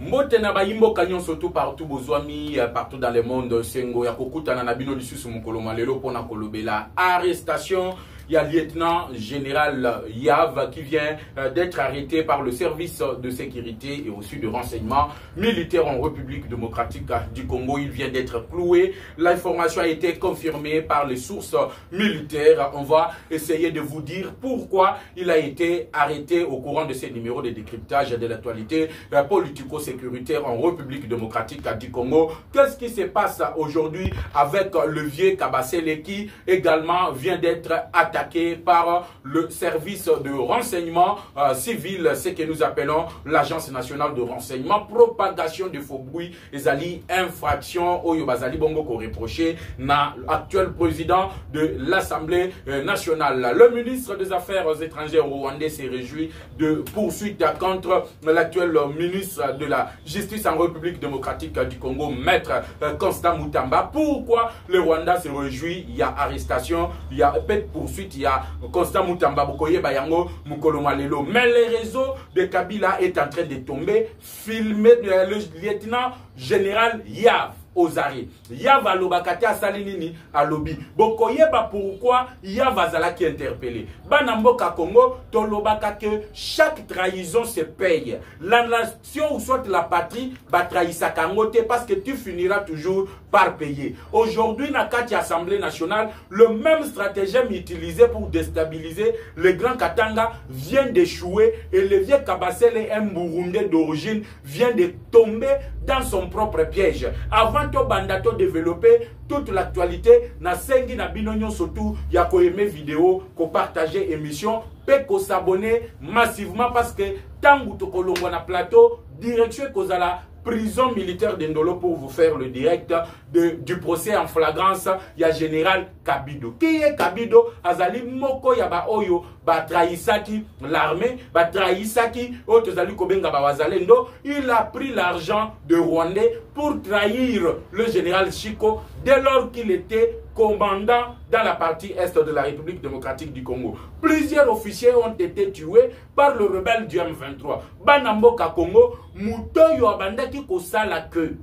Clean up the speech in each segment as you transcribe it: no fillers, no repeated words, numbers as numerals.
Mbotena bayimbo kanyon surtout partout bozwami partout dans le monde sengo ya kokuta na nabino lisusu mukolo malelo pona kolobela arrestation. Il y a le lieutenant général Yav qui vient d'être arrêté par le service de sécurité et aussi de renseignement militaire en République démocratique du Congo. Il vient d'être cloué. L'information a été confirmée par les sources militaires. On va essayer de vous dire pourquoi il a été arrêté au courant de ces numéros de décryptage de l'actualité politico-sécuritaire en République démocratique du Congo. Qu'est-ce qui se passe aujourd'hui avec le vieux Kabasele qui également vient d'être attaqué par le service de renseignement civil, ce que nous appelons l'Agence nationale de renseignement, propagation de faux bruits, et ali infraction au Yobazali Bongo ko reproché na actuel président de l'Assemblée nationale. Le ministre des Affaires étrangères rwandais s'est réjoui de poursuites contre l'actuel ministre de la Justice en République démocratique du Congo, maître Constant Mutamba. Pourquoi le Rwanda se réjouit? Il y a arrestation, il y a poursuite, il y a Constant Mutamba Bokoye Bayango Mukolo Malelo. Mais le réseau de Kabila est en train de tomber. Filmé le lieutenant général Yav aux arrêts. Yav alobakate asalinini alobi. Bokoye ba pourquoi Yav azala qui interpellé. Banamboka Congo tolobaka que chaque trahison se paye. La nation ou soit la patrie ba trahisa kangote parce que tu finiras toujours par payer. Aujourd'hui, na kati Assemblée nationale, le même stratagème utilisé pour déstabiliser le Grand Katanga vient d'échouer et le vieux Kabasele, un Burundais d'origine, vient de tomber dans son propre piège. Avant to bandato développer toute l'actualité, na sengi na binonyo surtout, ya ko aimer vidéo, ko partager émission, pe ko s'abonner massivement parce que tangu to kolongwa na plateau, direction kozala prison militaire d'Indolo pour vous faire le direct du procès en flagrance. Il y a général Kabido. Qui est Kabido? Azali moko ya ba oyo ba trahisaki l'armée, ba trahisaki otozali kobenga ba wazalendo. Il a pris l'argent de Rwandais pour trahir le général Chiko dès lors qu'il était commandant dans la partie est de la République démocratique du Congo. Plusieurs officiers ont été tués par le rebelle du M23. Banamboka Congo, Mutoyo Abandaki Kosala que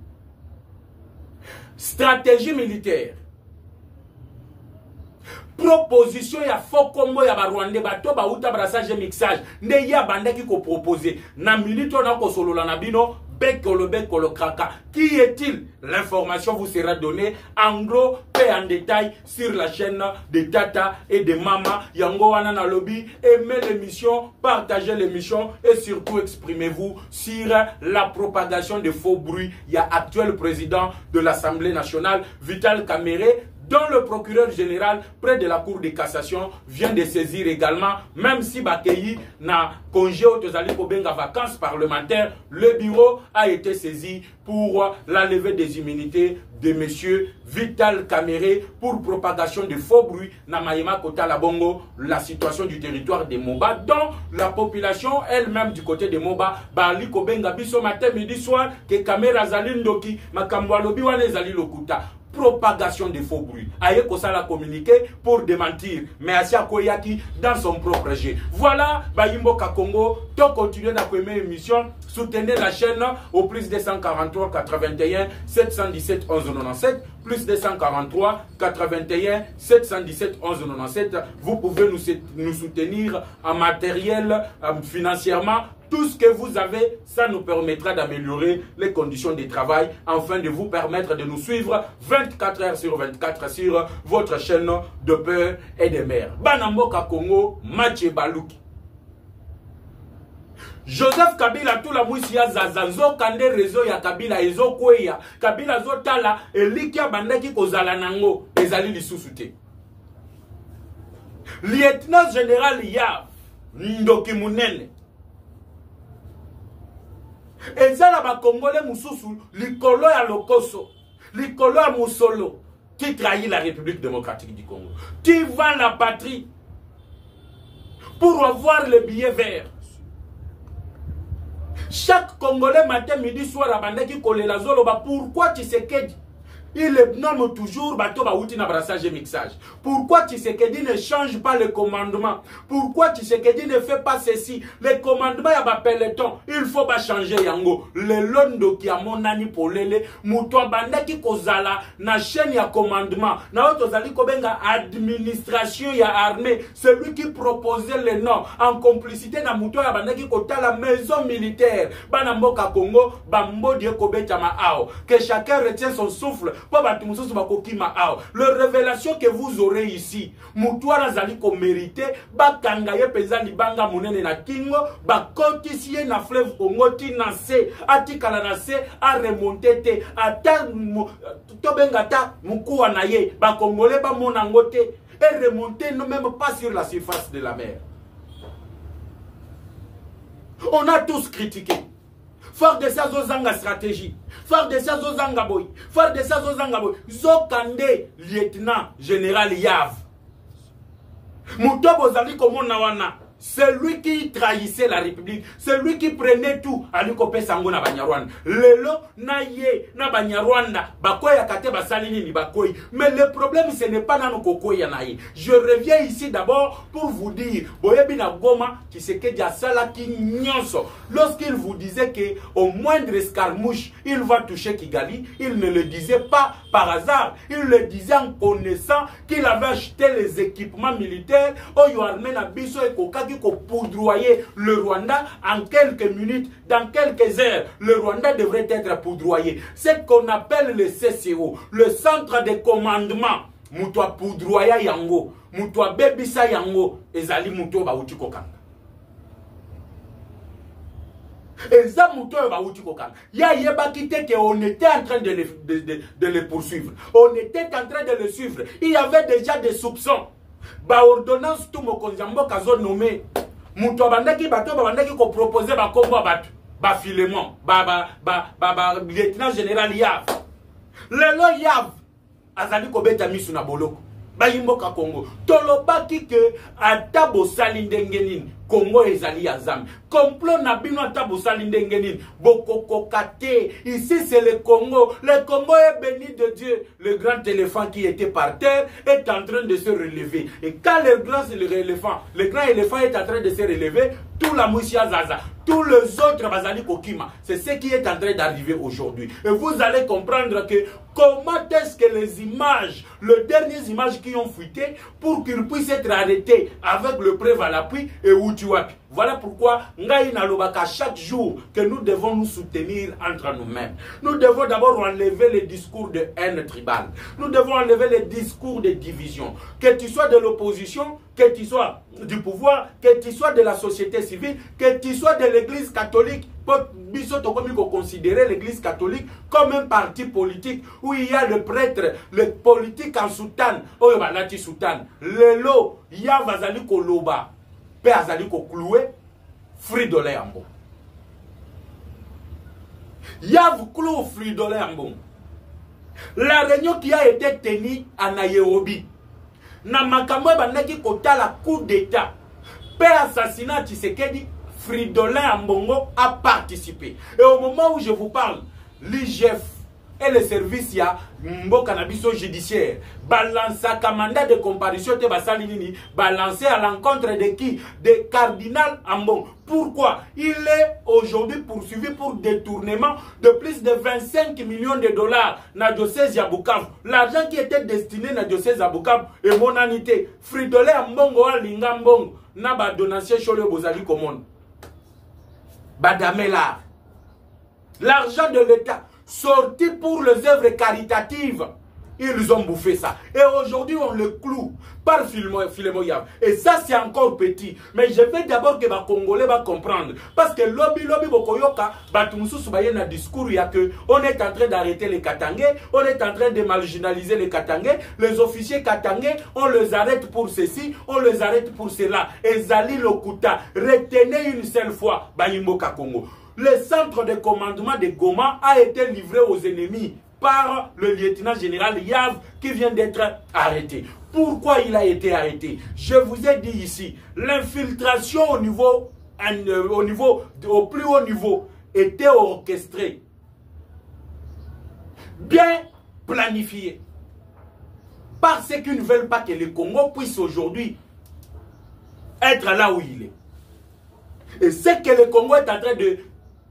stratégie militaire. Proposition ya Fokombo ya Rwanda bato ba uta brassage mixage nde ya bandaki ko proposer na milito na ko solola na bino bekolo kraka. Qui est-il? L'information vous sera donnée en gros et en détail sur la chaîne de Tata et de Mama Yango wana na lobby. Aimez l'émission, partagez l'émission et surtout exprimez-vous sur la propagation de faux bruits. Il y a actuel président de l'Assemblée nationale Vital Kamerhe, dont le procureur général près de la Cour de cassation vient de saisir également, même si Bakeyi n'a congé au Tozali Kobenga vacances parlementaires, le bureau a été saisi pour la levée des immunités de monsieur Vital Kamerhe pour propagation de faux bruits na Mayema Kota Labongo, la situation du territoire de Moba, dont la population elle-même du côté de Moba, Bali Kobenga biso matin midi soir, que Kamera Zalindoki, Makambwa Lobi wane Zali Lokuta. Propagation de faux bruits. Aye Kosala communiqué pour démentir. Mais Asia Koyaki dans son propre jet. Voilà, Bayimbo Kakongo. To continuer dans la émission. Soutenez la chaîne au plus 243 81 717 11 97. Plus 243 81 717 11 97. Vous pouvez nous soutenir en matériel, financièrement. Tout ce que vous avez, ça nous permettra d'améliorer les conditions de travail afin de vous permettre de nous suivre 24 heures sur 24 sur votre chaîne de peur et de mer. Banamboka Congo, Mathieu Balouki. Joseph Kabila tout la mouisia zazanzo kande réseau ya Kabila ezo kweya. Kabila zotala elikia bandaki kozala nango ezali lisusu. Lieutenant général Yav Ndoki Munene. Et ça, la Congolais Moussoussou, l'icolo ya Lokoso, l'icolo ya Moussolo, qui trahit la République démocratique du Congo. Tu vends la patrie pour avoir le billet vert. Chaque Congolais matin, midi, soir, à Bandaki Kolela Zoloba, pourquoi tu sais que il nomme toujours Bato Baouti na brassage et mixage. Pourquoi Tshisekedi ne change pas le commandement? Pourquoi Tshisekedi ne fait pas ceci? Le commandement ya ba peloton, il faut pas changer yango. Le londo qui a monani polele, muto bandaki kozala na chaîne ya commandement. Na otozali kobenga administration ya armée, celui qui proposait les noms en complicité na muto ya bandaki kota la maison militaire. Bana mboka Congo, bambodi ekobeta ma ao. Que chacun retient son souffle. Le révélation que vous aurez ici, Moutouara Zaliko mérité, Bakangaye Peza Libanga Mounene na Kingo, Bakotisie na fleuve Congo, Tinase, Atikalanase, a remonté, Ata Tobengata, Moukoua Naye, Bakongole, Bamonangote, et remonté non même pas sur la surface de la mer. On a tous critiqué. Fort de ça, Zozanga stratégie. Fort de ça, Zozanga boy. Fort de ça, Zozanga boy. Zokande, lieutenant général Yav. Moutobo Zali Komonawana. C'est lui qui trahissait la République. C'est lui qui prenait tout. Aliko Sango na Banyarwanda. Lelo na ye na Banyarwanda. Bakoya kate basalini ni bakoy. Mais le problème ce n'est pas dans kokoya na ye. Je reviens ici d'abord pour vous dire. Boyebi na Goma qui se que Diasala qui nyonso. Lorsqu'il vous disait que au moindre escarmouche il va toucher Kigali, il ne le disait pas par hasard. Il le disait en connaissant qu'il avait acheté les équipements militaires. Oyo armé na biso et kokaki pour poudroyer le Rwanda en quelques minutes, dans quelques heures. Le Rwanda devrait être poudroyé. C'est qu'on appelle le CCO, le centre de commandement. Moutoua poudroya yango, moutoua bebisa yango, ezali moutoua baouti kokanga. Eza moutoua baouti kokanga. Ya yeba kite que on était en train de les poursuivre. On était en train de le suivre. Il y avait déjà des soupçons. Ba ordonnance tout mo konzambo kazo nommé muto bandaki bato bandaki ko proposer ba kombo bato ba filement ba lieutenant général Yav lelo Yav azali ko beta misu na boloko ba yimboka Congo tolobaki ke ata bosali ndenge nini Congo ezali azam complot na bino ata bosali ndenge nini bokokokate. Ici c'est le Congo est béni de Dieu. Le grand éléphant qui était par terre est en train de se relever, et quand le grand éléphant est en train de se relever, tout la Mousia Zaza, tous les autres Bazali Kokima, c'est ce qui est en train d'arriver aujourd'hui. Et vous allez comprendre que comment est-ce que les images, les dernières images qui ont fuité, pour qu'ils puissent être arrêtés avec le preuve à l'appui et Uchiwapi. Voilà pourquoi Ngaï Nalobaka chaque jour que nous devons nous soutenir entre nous-mêmes. Nous devons d'abord enlever les discours de haine tribale. Nous devons enlever les discours de division. Que tu sois de l'opposition, que tu sois du pouvoir, que tu sois de la société civile, que tu sois de l'église catholique. Pour considérer l'église catholique comme un parti politique où il y a le prêtre, le politique en soutane. Oh, balati soutane. Lelo, ya vazali koloba. Pe azali ko cloué. Fridolé en bon. Ya vous clou Fridolé en bon. La réunion qui a été tenue à Nairobi. Na makamwe bandaki kota la coup d'état. Pe assassinat Tshisekedi. Fridolin Ambongo a participé. Et au moment où je vous parle, l'IGF et le service ya Mboka Nabiso judiciaire balance un mandat de comparution te basalinini balancé à l'encontre de qui? De cardinal Ambon. Pourquoi? Il est aujourd'hui poursuivi pour détournement de plus de 25 millions de dollars na diocèse ya Bukavu. L'argent qui était destiné na diocèse ya Bukavu et monanité. Fridolin Ambongo a lingambongo na ba donation chole bozali komone. Badamela. L'argent de l'État sorti pour les œuvres caritatives. Ils ont bouffé ça. Et aujourd'hui, on le cloue par Filemon Yav. Et ça, c'est encore petit. Mais je veux d'abord que les Congolais va comprendre. Parce que lobby bokoyoka, batumusu baye na discours ya que on est en train d'arrêter les Katangais, on est en train de marginaliser les Katangais, les officiers Katangais, on les arrête pour ceci, on les arrête pour cela. Et Zali Lokuta, retenez une seule fois, Bayimboka Congo. Le centre de commandement de Goma a été livré aux ennemis par le lieutenant général Yav qui vient d'être arrêté. Pourquoi il a été arrêté? Je vous ai dit ici, l'infiltration au plus haut niveau était orchestrée. Bien planifié. Parce qu'ils ne veulent pas que le Congo puisse aujourd'hui être là où il est. Et ce que le Congo est en train de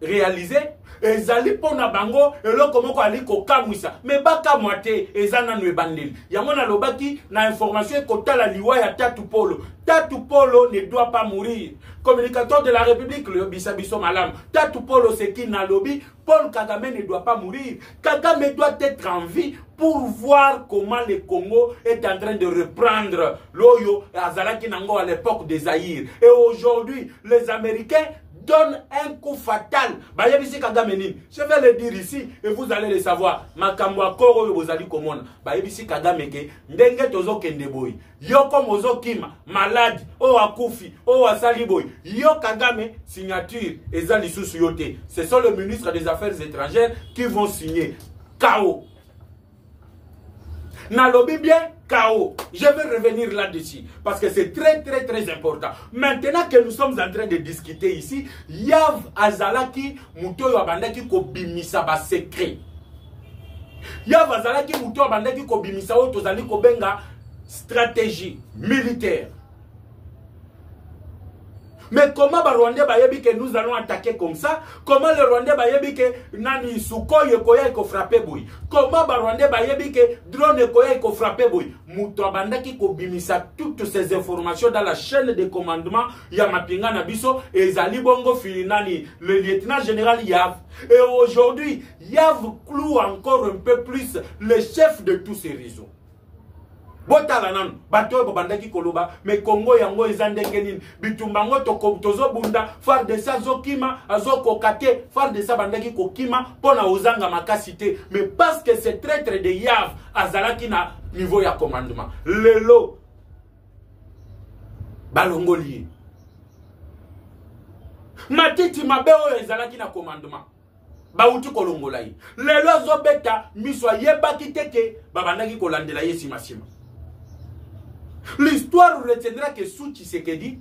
réaliser, ezali pona bango eloko moko ali ko kamwisa mais baka mwate ezana no ebandeli yango na lobaki na information ekotala liwa ya Tatu Polo ne doit pas mourir. Communicateur de la République le bisabiso malam Tatu Polo c'est qui na lobby Paul Kagame ne doit pas mourir. Kagame doit être en vie pour voir comment le Congo est en train de reprendre l'Oyo et Azalaki Nango à l'époque des Zaïre. Et aujourd'hui, les Américains donnent un coup fatal. Je vais le dire ici et vous allez le savoir. Makamwa Koro Bozali Komona. Bayebisi Kagame ke ndenge tozo kendeboy. Yoko mozo kima malade o akufi o asaliboy. Yo Kagame signature ezali susu yote. Ce sont les ministres des Affaires étrangères qui vont signer. KO. Nalobi bien KO. Je vais revenir là-dessus parce que c'est très important. Maintenant que nous sommes en train de discuter ici, Yav Azalaki Muto Abandaki ko bimisa ba secret. Yav Azalaki Muto Abandaki ko bimisa o tozali ko benga stratégie militaire. Mais comment les Rwandais bayebi que nous allons attaquer comme ça? Comment les Rwandais bayebi que nani Sukhoi ekoya eko frapper boy? Comment les Rwandais bayebi que drone ekoya eko frapper boy? Muto abandaki ko bimisa toutes ces informations dans la chaîne de commandement ya mapinga na biso et ezali bongo filinani le lieutenant général Yav. Et aujourd'hui, Yav cloue encore un peu plus le chef de tous ces réseaux. Botala nan bato babandaki koloba mais Congo yango ezandengenin bitumbango tozo bunda far de sa zokima azoko kate far de sa bandaki kokima pona ozanga makasité mais parce que c'est traître de Yav azalaki na niveau ya commandement lelo balongoli matiti mabeo ezalaki na commandement bauti kolongolai lelo zobeta miswa yebaki teke babandaki kolandela yesimasima. L'histoire retiendra que sous Tshisekedi,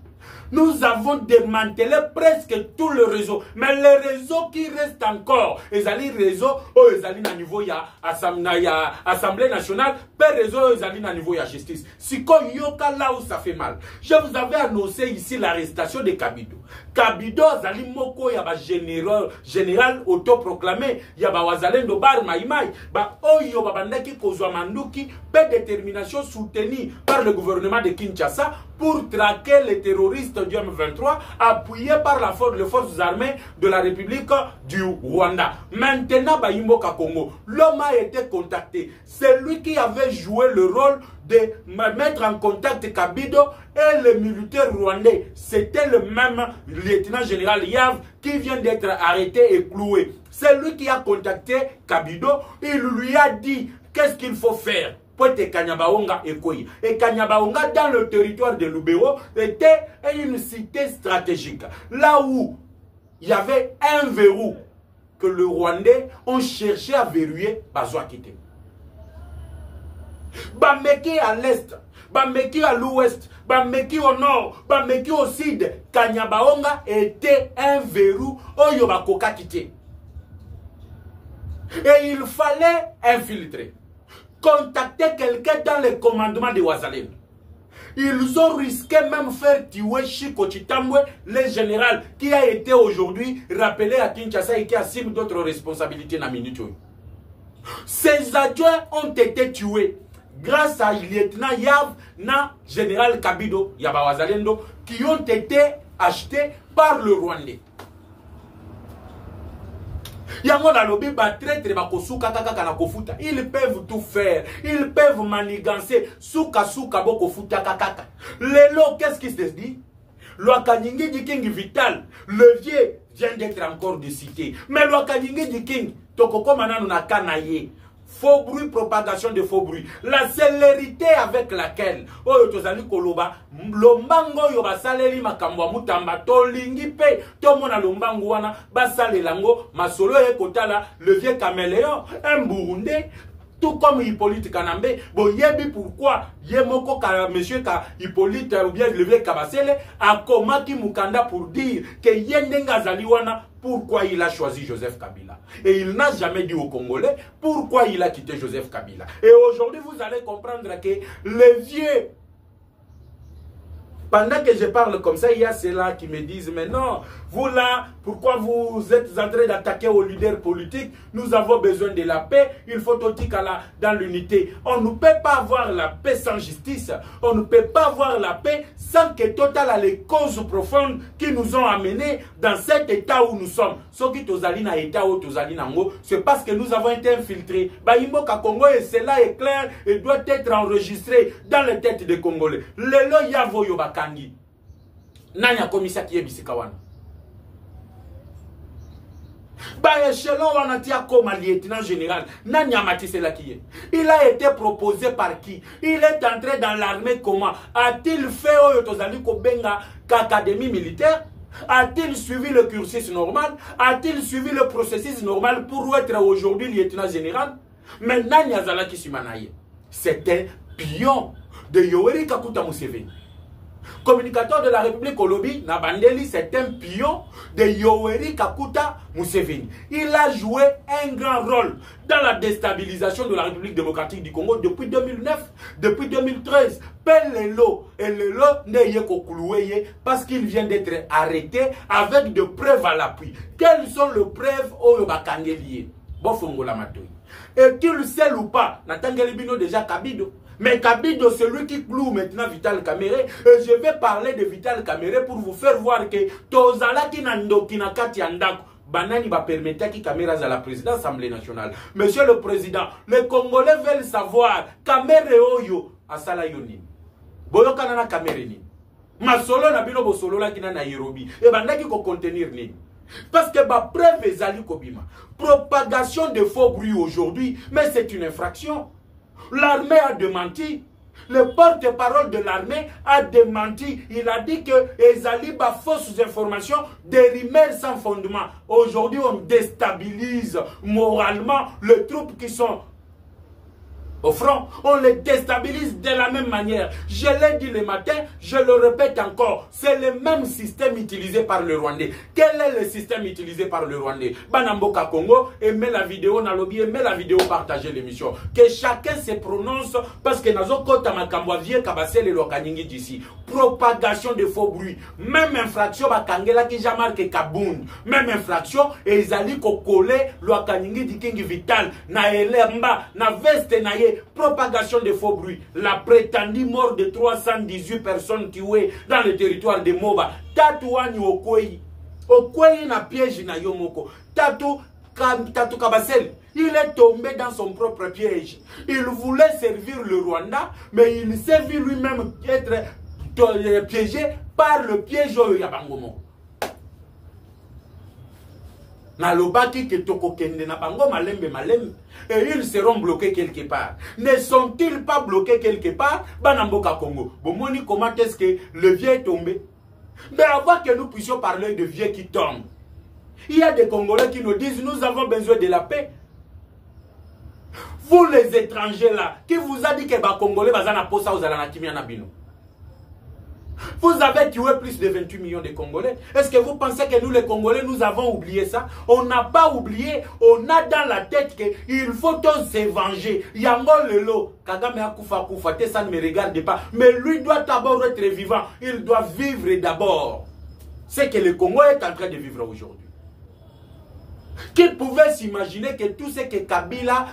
nous avons démantelé presque tout le réseau. Mais les réseaux qui restent encore, les réseaux, ils allaient à niveau ya Assemblée nationale, per réseau, ils allaient à niveau ya justice. Si comme yoka là où ça fait mal. Je vous avais annoncé ici l'arrestation de Kabido. Kabido, zali moko ya ba général autoproclamé, ya ba wazalendo bar maimai, ba oyo babandaki kozwa manduki, peu détermination soutenue par le gouvernement de Kinshasa pour traquer les terroristes du M23 appuyés par les forces armées de la République du Rwanda. Maintenant, Bayimboka Congo, l'homme a été contacté. C'est lui qui avait joué le rôle de mettre en contact Kabido et le militaire rwandais. C'était le même lieutenant général Yav qui vient d'être arrêté et cloué. C'est lui qui a contacté Kabido. Il lui a dit qu'est-ce qu'il faut faire. Et Kanyabaonga dans le territoire de Lubero était une cité stratégique. Là où il y avait un verrou que le Rwandais ont cherché à verrouiller, Bazouakite. Bameki à l'est, Bameki à l'ouest, Bameki au nord, Bameki au sud, Kanyabaonga était un verrou Oyobakoka Kite. Et il fallait infiltrer. Contacter quelqu'un dans le commandement de Ouazalem. Ils ont risqué même faire tuer Chiko Chitambwe, le général qui a été aujourd'hui rappelé à Kinshasa et qui assume d'autres responsabilités dans Minutio. Ces adjoints ont été tués grâce à lieutenant Yav na général Kabido Yaba Wazalendo qui ont été achetés par le Rwandais. Ils peuvent tout faire. Ils peuvent manigancer. Souka boko futa kakaka. Lelo, qu'est-ce qui se dit? L'Ouakaningi du King Vital, le vieux vient d'être encore de cité. Mais l'Ouakaningi du King, Tokoko Manano na kanaye. Faux bruit, propagation de faux bruit. La célérité avec laquelle Oyo tozali koloba lombango yo basaleli makambo mutamba tolingi pe tomona lombango wana basalelango masolo e kotala le vieux caméléon un Burundais tout comme Hippolyte Kanambe boyebi pourquoi yemoko ka monsieur ka Hippolyte ou bien le vieux Kabasele a komaki mukanda pour dire que yendenga zali wana pourquoi il a choisi Joseph Kabila. Et il n'a jamais dit aux Congolais pourquoi il a quitté Joseph Kabila. Et aujourd'hui, vous allez comprendre que les vieux, pendant que je parle comme ça, il y a ceux-là qui me disent, mais non, vous là, pourquoi vous êtes en train d'attaquer aux leaders politiques? Nous avons besoin de la paix, il faut aussi dans l'unité. On ne peut pas avoir la paix sans justice. On ne peut pas avoir la paix sans que Total a les causes profondes qui nous ont amenés dans cet état où nous sommes. Ce qui est dans l'état où c'est parce que nous avons été infiltrés. Baïmboka Congo, et cela est clair et doit être enregistré dans les têtes des Congolais. Lelo Yavo Yobakangi. Nanya komisa qui est bisikawana. Échelon Wanatia comme lieutenant général, Nanya Matisela qui est. Il a été proposé par qui? Il est entré dans l'armée comment? A-t-il fait Oyotozali Kobenga qu'académie militaire? A-t-il suivi le cursus normal? A-t-il suivi le processus normal pour être aujourd'hui lieutenant général? Mais Nanya Zalaki Simanaye, c'est un pion de Yoweri Kaguta Museveni. Communicateur de la République Olobi, Nabandeli, c'est un pion de Yoweri Kaguta Museveni. Il a joué un grand rôle dans la déstabilisation de la République démocratique du Congo depuis 2009, depuis 2013. Pelelo et Lelo n'ayez qu'au parce qu'il vient d'être arrêté avec de preuves à l'appui. Quelles sont les preuves au Yobakangelier? Bofongola Matoyi. Et qu'il sait ou pas, Natangeli Bino déjà Kabido. Mais Kabido, c'est lui qui cloue maintenant Vital Kamerhe. Et je vais parler de Vital Kamerhe pour vous faire voir que Tozala Kinando Kinakati Andako. Banani va permettre qui caméras à la présidence de l'Assemblée nationale. Monsieur le Président, les Congolais veulent savoir Kamerhe Oyo Asala Yonin. Boyo Kanana Kamerhe Nin. Ma solo na bino bo solo la kina na Nairobi. Et bandaki ko contenir Nin. Parce que ma preuve est Zali Kobima. Propagation de faux bruits aujourd'hui, mais c'est une infraction. L'armée a démenti. Le porte-parole de l'armée a démenti. Il a dit que Ezali a fausses informations, des rumeurs sans fondement. Aujourd'hui, on déstabilise moralement les troupes qui sont au front. On les déstabilise de la même manière. Je l'ai dit le matin, je le répète encore. C'est le même système utilisé par le Rwandais. Quel est le système utilisé par le Rwandais? Banamboka Congo, aimez la vidéo, Nalobi, aimez la vidéo, partagez l'émission. Que chacun se prononce parce que Nazo Kota Makambo Vie Kabasel et Lokaningi d'ici. Propagation de faux bruits. Même infraction, Bakangela qui jamais marqué Kaboun. Même infraction, et ils allaient coller Lokaningi di King Vital. Na Elemba, na Veste, na Ye. Propagation de faux bruits. La prétendue mort de 318 personnes tuées dans le territoire de Moba. Tatouani Okoyi. Okoyi na piège na Yomoko. Tatou Kabasel. Il est tombé dans son propre piège. Il voulait servir le Rwanda, mais il s'est vu lui-même être piégé par le piège au Yabangomo. Nalobaki ke toko kende na bango malembe malembe. Et ils seront bloqués quelque part. Ne sont-ils pas bloqués quelque part? Banamboka Congo. Bomoni, comment est-ce que le vieux est tombé? Mais avant que nous puissions parler de vieux qui tombent, il y a des Congolais qui nous disent nous avons besoin de la paix. Vous les étrangers là, qui vous a dit que les Congolais bazana posa aux alanakimia nabino? Vous avez tué plus de 28 millions de Congolais. Est-ce que vous pensez que nous les Congolais, nous avons oublié ça? On n'a pas oublié. On a dans la tête qu'il faut tous se venger. Yango Lelo, Kagame Akufa Kufa, ça ne me regarde pas. Mais lui doit d'abord être vivant. Il doit vivre d'abord. C'est que le Congo est en train de vivre aujourd'hui. Qui pouvait s'imaginer que tout ce que Kabila,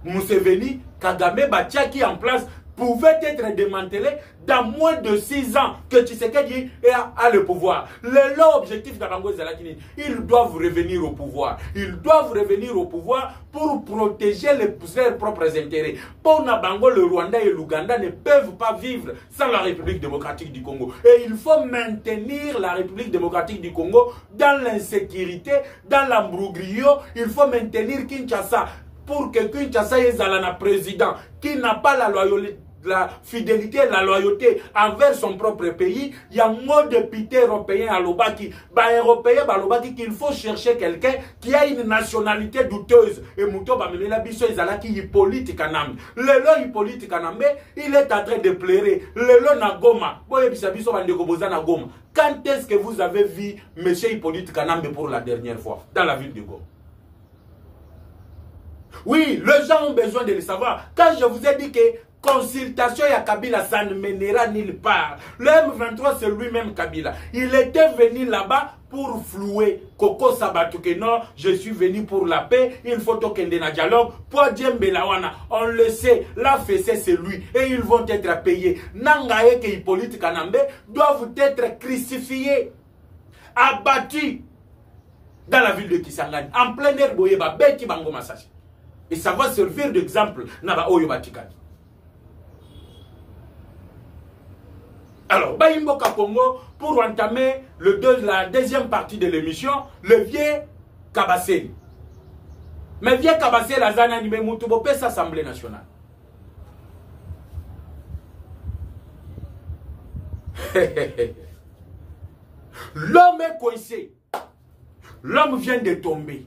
Museveni, Kagame, Batiaki en place pouvait être démantelé dans moins de 6 ans que Tshisekedi a le pouvoir. L'objectif d'Abango Zalakini, ils doivent revenir au pouvoir. Ils doivent revenir au pouvoir pour protéger leurs propres intérêts. Pour Nabango, le Rwanda et l'Ouganda ne peuvent pas vivre sans la République démocratique du Congo. Et il faut maintenir la République démocratique du Congo dans l'insécurité, dans l'embroglio. Il faut maintenir Kinshasa pour que Kinshasa ait un président qui n'a pas la loyauté la fidélité, la loyauté envers son propre pays. Il y a un mot député européen à l'Obaki, européen à l'Obaki, qu'il faut chercher quelqu'un qui a une nationalité douteuse. Et Mouto Bamela Bisso Izalaki Hippolyte Kanambe. Lelo Hippolyte Kanambe, il est en train de pleurer. Lelo Nagoma. Quand est-ce que vous avez vu M. Hippolyte Kanambe pour la dernière fois dans la ville de Goma? Oui, les gens ont besoin de le savoir. Quand je vous ai dit que consultation à Kabila, ça ne mènera nulle part. Le M23, c'est lui-même Kabila. Il était venu là-bas pour flouer Koko Sabatouke. Non, je suis venu pour la paix. Il faut toquer un dialogue. Pour Djembelawana, on le sait, la fessée c'est lui. Et ils vont être payés. Nangaye et Hippolyte Kanambe doivent être crucifiés, abattus dans la ville de Kisangani. En plein air, Boyeba, Beki Bango Massage. Et ça va servir d'exemple. Naba Oyo Batikani. Alors, Bayimboka Congo, pour entamer la deuxième partie de l'émission, le vieux Kabassé. Mais vieux Kabassé, la zone animée Moutoubo, pèse l'Assemblée nationale. L'homme est coincé. L'homme vient de tomber.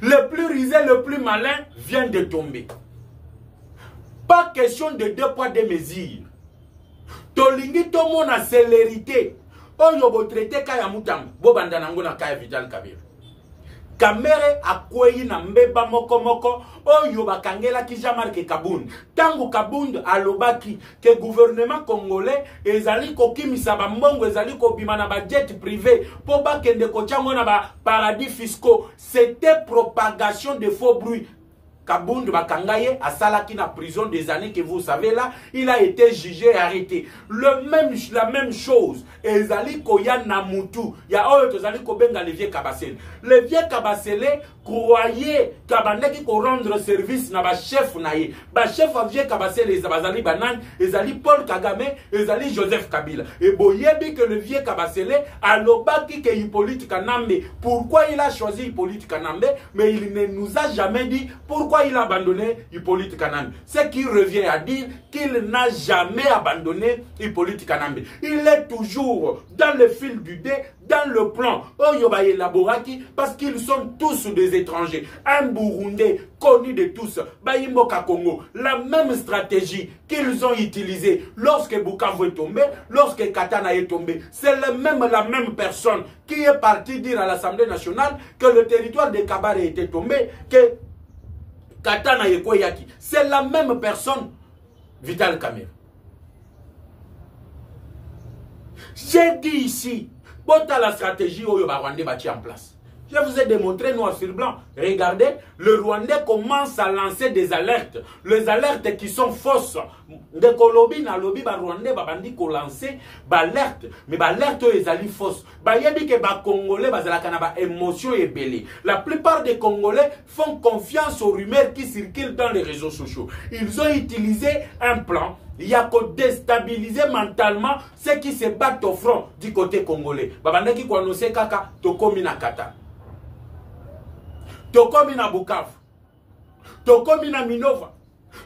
Le plus risé, le plus malin vient de tomber. Pas question de 2 poids 2 mesures. Tolingi tomo na célérité. Oyo bo traité kaya mutamba. Bo bandanango na kaya Vital Kamerhe. Kamerhe akweyi na mbeba moko moko. Oyo bakangela ki Jean-Marc Kabund. Tango Kabund alobaki que gouvernement congolais ezali kokimisa ba mbongo ezali kobima na ba jet privé po bakende kochango na ba paradis fiscaux. C'était propagation de faux bruits. Kabund Bakangaye a salaki na prison des années que vous savez là, il a été jugé et arrêté. La même chose. Ezali Koya Namutu. Ya oyo tozali kobenga le vieux Kabasele. Le vieux Kabasele croyait Kabandeki ko rendre service na ba chef naye. Ba chef a vieux Kabasele ezali Banane, ezali Paul Kagame, ezali Joseph Kabila. Et boyebi que le vieux Kabasele a lobaki que Hippolyte Kanambe. Pourquoi il a choisi Hippolyte Kanambe? Mais il ne nous a jamais dit pourquoi il a abandonné Hippolyte Kanambe. Ce qui revient à dire qu'il n'a jamais abandonné Hippolyte Kanambe. Il est toujours dans le fil du dé, dans le plan Oyoba Elaboraki, parce qu'ils sont tous des étrangers. Un Burundais connu de tous, Bayimboka Congo, la même stratégie qu'ils ont utilisée lorsque Bukavu est tombé, lorsque Katana est tombé. C'est la même personne qui est partie dire à l'Assemblée nationale que le territoire de Kabare était tombé, que Katana Yekoyaki. C'est la même personne, Vital Kamerhe. J'ai dit ici, à la stratégie où le Rwandais bâti en place. Je vous ai démontré noir sur blanc. Regardez, le Rwandais commence à lancer des alertes. Les alertes qui sont fausses. De Kolobi na lobi ba Rwandais ba bandi ko lancer ba alerte, mais ba alerte ezali fausse. Ba yebi ke ba Congolais bazalaka na ba émotion ebele. La plupart des Congolais font confiance aux rumeurs qui circulent dans les réseaux sociaux. Ils ont utilisé un plan. Il y a qu'à déstabiliser mentalement ceux qui se battent au front du côté congolais. Babandaki ko annoncer kaka tokomi na Kata. Tokomi na Bukavu. Tokomi na Minova.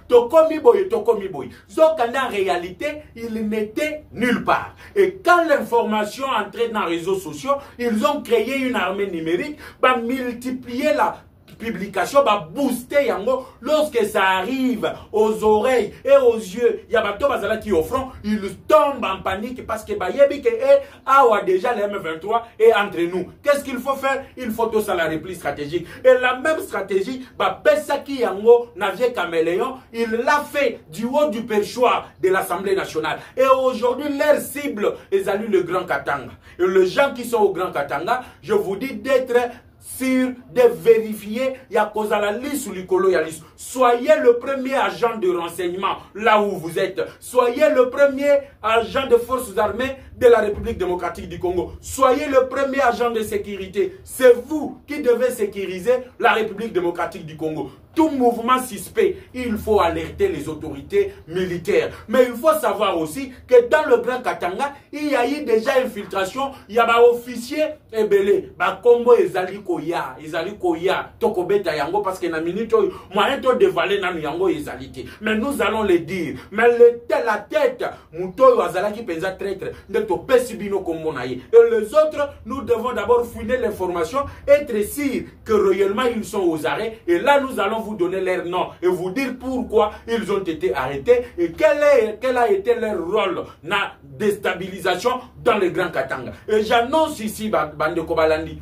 Tokomi boy, Tokomi boy. Zokanda en réalité, il n'était nulle part. Et quand l'information entrait dans les réseaux sociaux, ils ont créé une armée numérique, bah multiplier la publication, bah booster yango. Lorsque ça arrive aux oreilles et aux yeux, il y a bateau bazala qui au front, ils tombent en panique parce que bah yebi que awa déjà le M23 est entre nous. Qu'est-ce qu'il faut faire? Il faut tout ça la repli stratégique. Et la même stratégie, bah Pesaki yango Navier Caméléon, il l'a fait du haut du perchoir de l'Assemblée nationale. Et aujourd'hui, leur cible est le Grand Katanga. Et les gens qui sont au Grand Katanga, je vous dis d'être sur de vérifier il y a cause à la liste ou l'icolo ya liste. Soyez le premier agent de renseignement là où vous êtes. Soyez le premier agent de forces armées de la République démocratique du Congo. Soyez le premier agent de sécurité. C'est vous qui devez sécuriser la République démocratique du Congo. Tout mouvement suspect, il faut alerter les autorités militaires. Mais il faut savoir aussi que dans le Grand Katanga, il y a eu déjà infiltration. Il y a des officiers ébélés. Kombo et Zaliko koya, toko beta yango parce que na minute moyen to dévaler nanu yango ezalité. Mais nous allons le dire. Mais la tête, muto azalaki penza traître, de to pesibino komona ye. Et les autres, nous devons d'abord fouiner l'information, être sûr que réellement ils sont aux arrêts. Et là, nous allons vous donner leur nom et vous dire pourquoi ils ont été arrêtés et quel a été leur rôle dans la déstabilisation dans le Grand Katanga. Et j'annonce ici, Bande Kobalandi,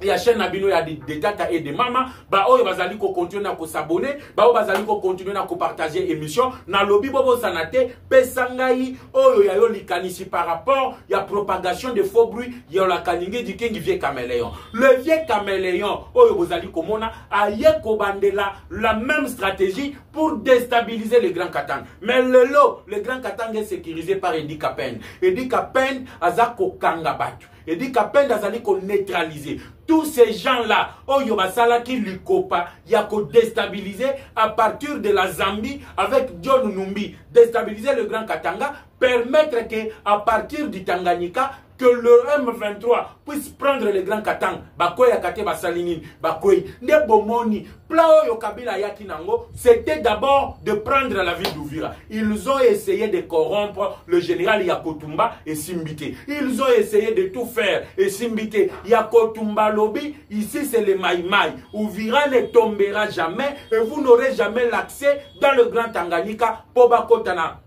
il y a chaîne Nabino, il y a des tata et des mamans, oyo bazali ko continuer à s'abonner, oyo bazali ko continuer à partager émission, na lobby bobo sanate, pesangai, oyo ya yo likanisi par rapport, il y a propagation de faux bruits, il y a la kaninge du king vieux caméléon. Le vieux caméléon, oyo bazali komona, a ye kobandela la même stratégie pour déstabiliser le Grand Katanga. Mais le Grand Katanga est sécurisé par Edi Kapen. Edi Kapen azako kanga batu. Edi Kapen azali ko neutraliser. Tous ces gens-là, oyo basala ki likopa, ya ko déstabiliser à partir de la Zambie avec John Numbi, déstabiliser le Grand Katanga, permettre que à partir du Tanganyika que le M23 puisse prendre le Grand Katanga. Bakoy akate basalini, bakoy ne bomoni. Plan oyo Kabila yaki nango, c'était d'abord de prendre la ville d'Ouvira. Ils ont essayé de corrompre le général Yakotumba et Simbité. Ils ont essayé de tout faire et Simbité. Yakotumba lobby, ici c'est le Maïmaï. Ouvira ne tombera jamais et vous n'aurez jamais l'accès dans le Grand Tanganyika Pobakotana.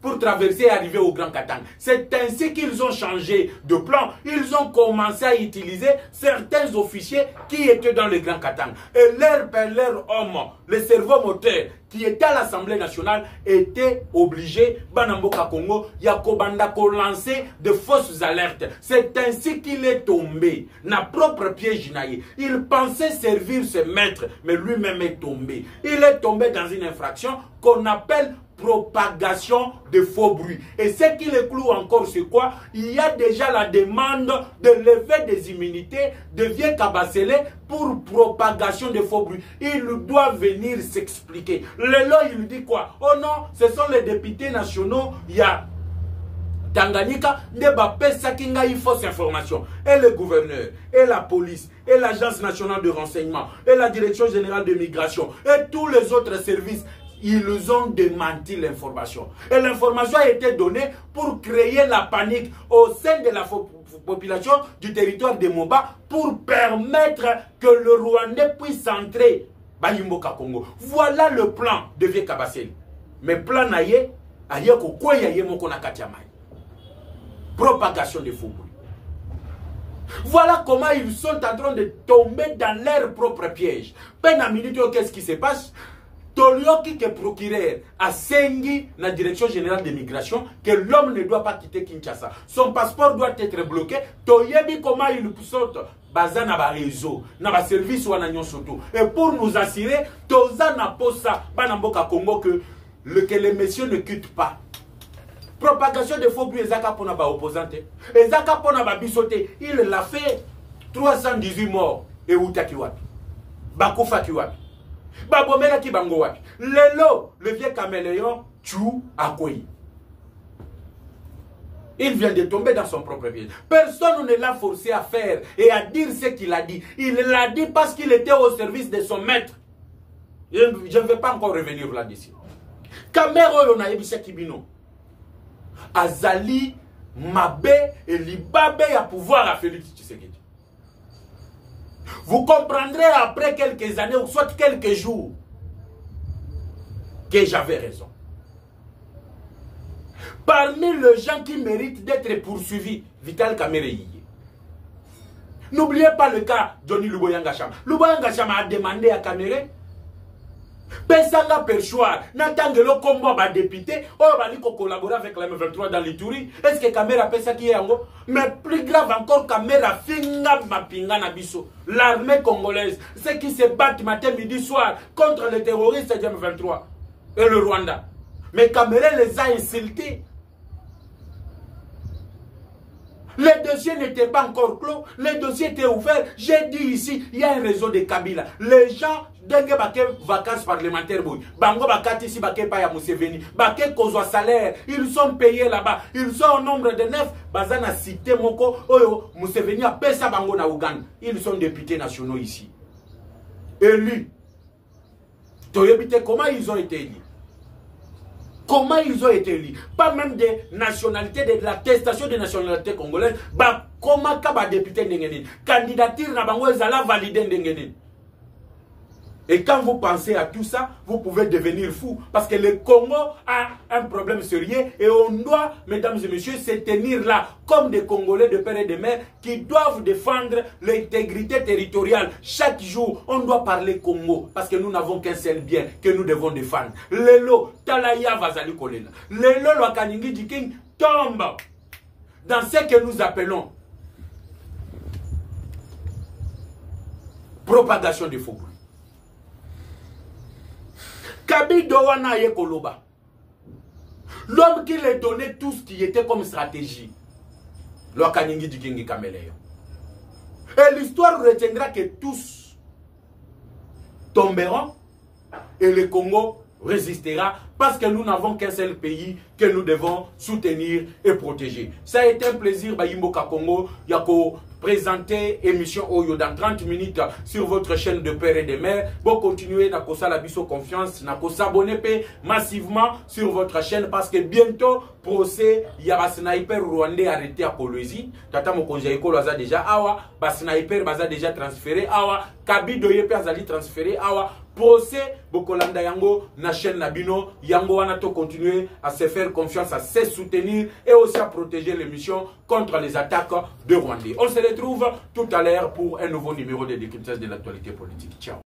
Pour traverser et arriver au Grand Katanga. C'est ainsi qu'ils ont changé de plan. Ils ont commencé à utiliser certains officiers qui étaient dans le Grand Katanga. Et leur homme, le cerveau moteur, qui était à l'Assemblée nationale, était obligé, Banamboka Congo, Yakobandako lancer de fausses alertes. C'est ainsi qu'il est tombé. N'a propre piège naïe. Il pensait servir ses maîtres, mais lui-même est tombé. Il est tombé dans une infraction qu'on appelle propagation de faux bruits. Et ce qui le cloue encore, c'est quoi? Il y a déjà la demande de lever des immunités de Vieux Kabasele pour propagation de faux bruits. Il doit venir s'expliquer. Lelo, il dit quoi? Oh non, ce sont les députés nationaux, il y a Tanganyika, il fausse information. Et le gouverneur, et la police, et l'agence nationale de renseignement, et la direction générale de migration, et tous les autres services, ils ont démenti l'information. Et l'information a été donnée pour créer la panique au sein de la population du territoire de Moba pour permettre que le Rwandais puisse entrer Bayimboka Congo. Voilà le plan de Vieux Kabasele. Mais plan naye, aye ko koya ye moko na katiamai. Propagation de faux bruits. Voilà comment ils sont en train de tomber dans leur propre piège. Peine à minute, qu'est-ce qui se passe? Tolioki que procureur a sengi la direction générale de migration que l'homme ne doit pas quitter Kinshasa. Son passeport doit être bloqué. Toyebi comment il saute baza na ba réseau, na ba service wana nyonsoto. Et pour nous assurer, toza na posa bana mboka Congo que les messieurs ne quittent pas. Propagation de faux bruits ezaka pona ba opposante. Ezaka pona ba bisoté. Il l'a fait 318 morts et utaki wapi. Bakufa ki wapi. Babomela ki bango wapi. Lelo, le vieux caméléon, Tchou Akoyi. Il vient de tomber dans son propre piège. Personne ne l'a forcé à faire et à dire ce qu'il a dit. Il l'a dit parce qu'il était au service de son maître. Je ne vais pas encore revenir là-dessus. Kamero yona ebise kibino. Azali, Mabe et Libabe à pouvoir à Félix Tshisekedi. Vous comprendrez après quelques années ou soit quelques jours que j'avais raison. Parmi les gens qui méritent d'être poursuivis, Vital Kamerhe. N'oubliez pas le cas de Johnny Luboyanga Chama. Luboyanga Chama a demandé à Kamerhe Pesanga perchoir, n'attendez-le combat ba député, oh bali ko collaborer avec la M23 dans l'Ituri. Est-ce que Kamera pesa qui est yango? Mais plus grave encore, Kamera finga mapinga na biso. L'armée congolaise, ceux qui se battent matin, midi, soir contre les terroristes de M23 et le Rwanda. Mais Kamera les a insultés. Les dossiers n'étaient pas encore clos. Les dossiers étaient ouverts. J'ai dit ici, il y a un réseau de Kabila. Les gens, dès que vacances parlementaires, Bango Bakati si Baké Paya Museveni, Baké Kozwa salaire, ils sont payés là-bas. Ils sont au nombre de 9. Bazana cité Moko, Oyo, Museveni a Pesa Bango na Ouganda. Ils sont députés nationaux ici. Élus. Comment ils ont été élus? Comment ils ont été élus? Pas même des nationalités, de l'attestation des nationalités congolaises. Bah, comment kaba député n'engeni? Candidature na bango ezala validé n'engeni. Et quand vous pensez à tout ça, vous pouvez devenir fou. Parce que le Congo a un problème sérieux et on doit, mesdames et messieurs, se tenir là comme des Congolais de père et de mère qui doivent défendre l'intégrité territoriale. Chaque jour, on doit parler Congo parce que nous n'avons qu'un seul bien que nous devons défendre. Lelo, Talaya Vazali Kolela. Lelo, Lwakaningi Diking tombe dans ce que nous appelons propagation de faux bruits. Kabido wana ye koloba. L'homme qui leur donnait tout ce qui était comme stratégie. L'Okaningi Dikingi Kameleyo. Et l'histoire retiendra que tous tomberont et le Congo résistera parce que nous n'avons qu'un seul pays que nous devons soutenir et protéger. Ça a été un plaisir, Bayimboka Congo, Yako présenter émission Oyo dans 30 minutes sur votre chaîne de père et de mère. Bon, continuez à la biso confiance, à s'abonner massivement sur votre chaîne parce que bientôt, procès, il y a un sniper rwandais arrêté à Kolwezi. Tata Mokonja Eko Loza déjà, awa, ba sniper baza déjà transféré, awa, Kabido Yepe azali transféré, awa, procès, Bokolanda Yango, na chaîne Nabino, Yango Wanato continuer à se faire confiance, à se soutenir et aussi à protéger l'émission contre les attaques de Rwandais. On se retrouve tout à l'heure pour un nouveau numéro de décryptage de l'actualité politique. Ciao.